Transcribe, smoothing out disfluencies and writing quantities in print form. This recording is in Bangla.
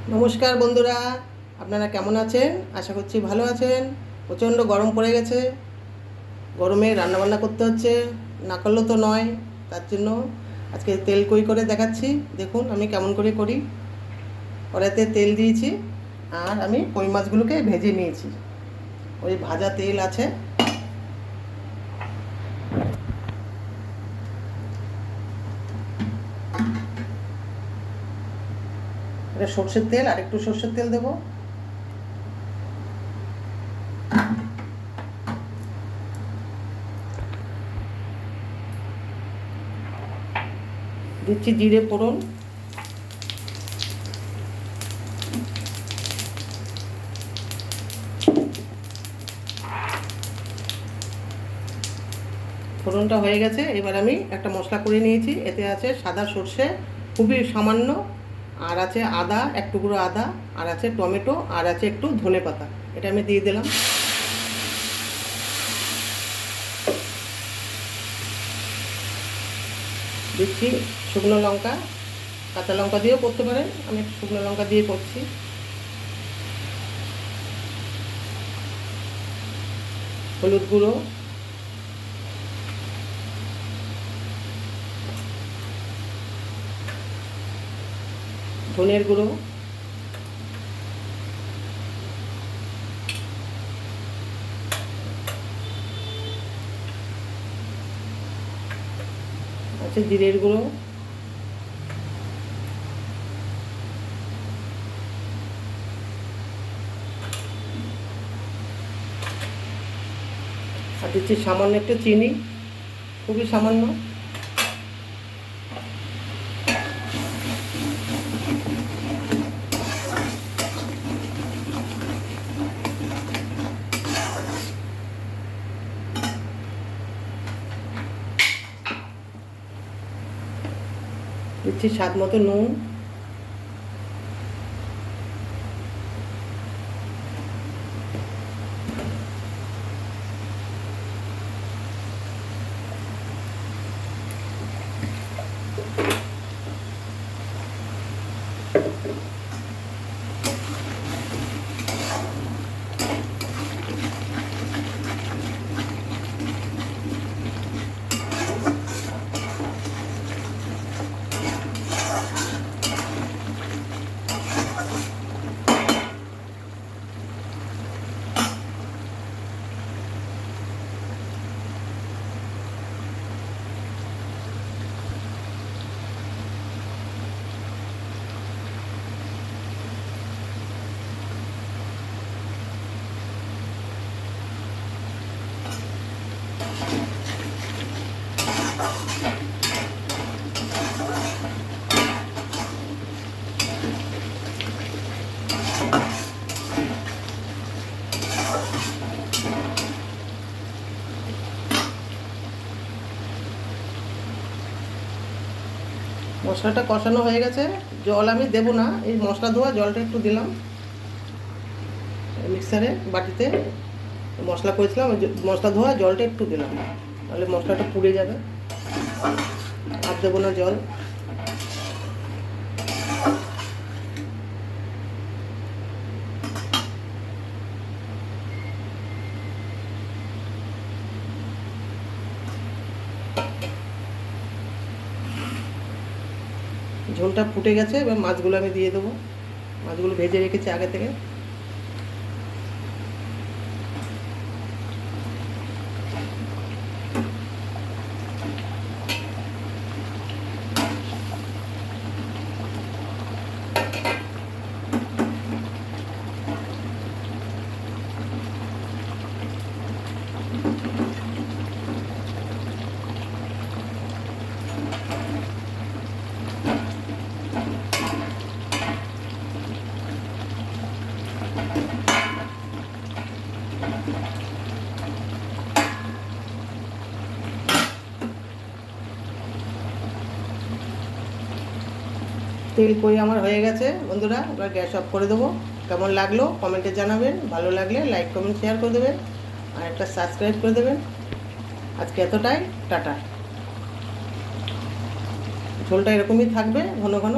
নমস্কার বন্ধুরা, আপনারা কেমন আছেন? আশা করছি ভালো আছেন। প্রচণ্ড গরম পড়ে গেছে, গরমে রান্নাবান্না করতে হচ্ছে, না করলেও তো নয়। তার জন্য আজকে তেল কই করে দেখাচ্ছি। দেখুন আমি কেমন করে করি। কড়াইতে তেল দিয়েছি আর আমি কই মাছগুলোকে ভেজে নিয়েছি। ওই ভাজা তেল আছে, এটা সর্ষের তেল, আর একটু সর্ষের তেল দেবো। দিচ্ছি জিরে ফোড়ন, ফোড়নটা হয়ে গেছে। এবার আমি একটা মশলা করে নিয়েছি। এতে আছে সাদা সর্ষে খুবই সামান্য, আর আছে আদা, এক টুকরো আদা, আর আছে টমেটো, আর আছে একটু ধনেপাতা। এটা আমি দিয়ে দিলাম। দিচ্ছি শুকনো লঙ্কা, কাঁচা লঙ্কা দিয়েও করতে পারেন, আমি একটু শুকনো লঙ্কা দিয়ে করছি। হলুদ গুঁড়ো, ধনের গুঁড়ো, আছে জিরের গুঁড়ো, আর দিচ্ছি সামান্য একটু চিনি, খুবই সামান্য। দিচ্ছি স্বাদ মতো নুন, মশলাটা কষানো হয়ে গেছে। জল আমি দেবো না, এই মশলা ধোয়া জলটা একটু দিলাম। মিক্সারে বাটিতে মশলা করেছিলাম, মশলা ধোয়া জলটা একটু দিলাম, তাহলে মশলাটা পুড়ে যাবে। আর দেবো না জল। ঝোলটা ফুটে গেছে, এবার মাছগুলো আমি দিয়ে দেবো। মাছগুলো ভেজে রেখেছি আগে থেকে। তেল কই আমার হয়ে গেছে বন্ধুরা। এবার গ্যাস অফ করে দেবো। কেমন লাগলো কমেন্টে জানাবেন, ভালো লাগলে লাইক কমেন্ট শেয়ার করে দেবেন, আর একটা সাবস্ক্রাইব করে দেবেন। আজকে এতটাই, টাটা। ঝোলটা এরকমই থাকবে, ঘন ঘন।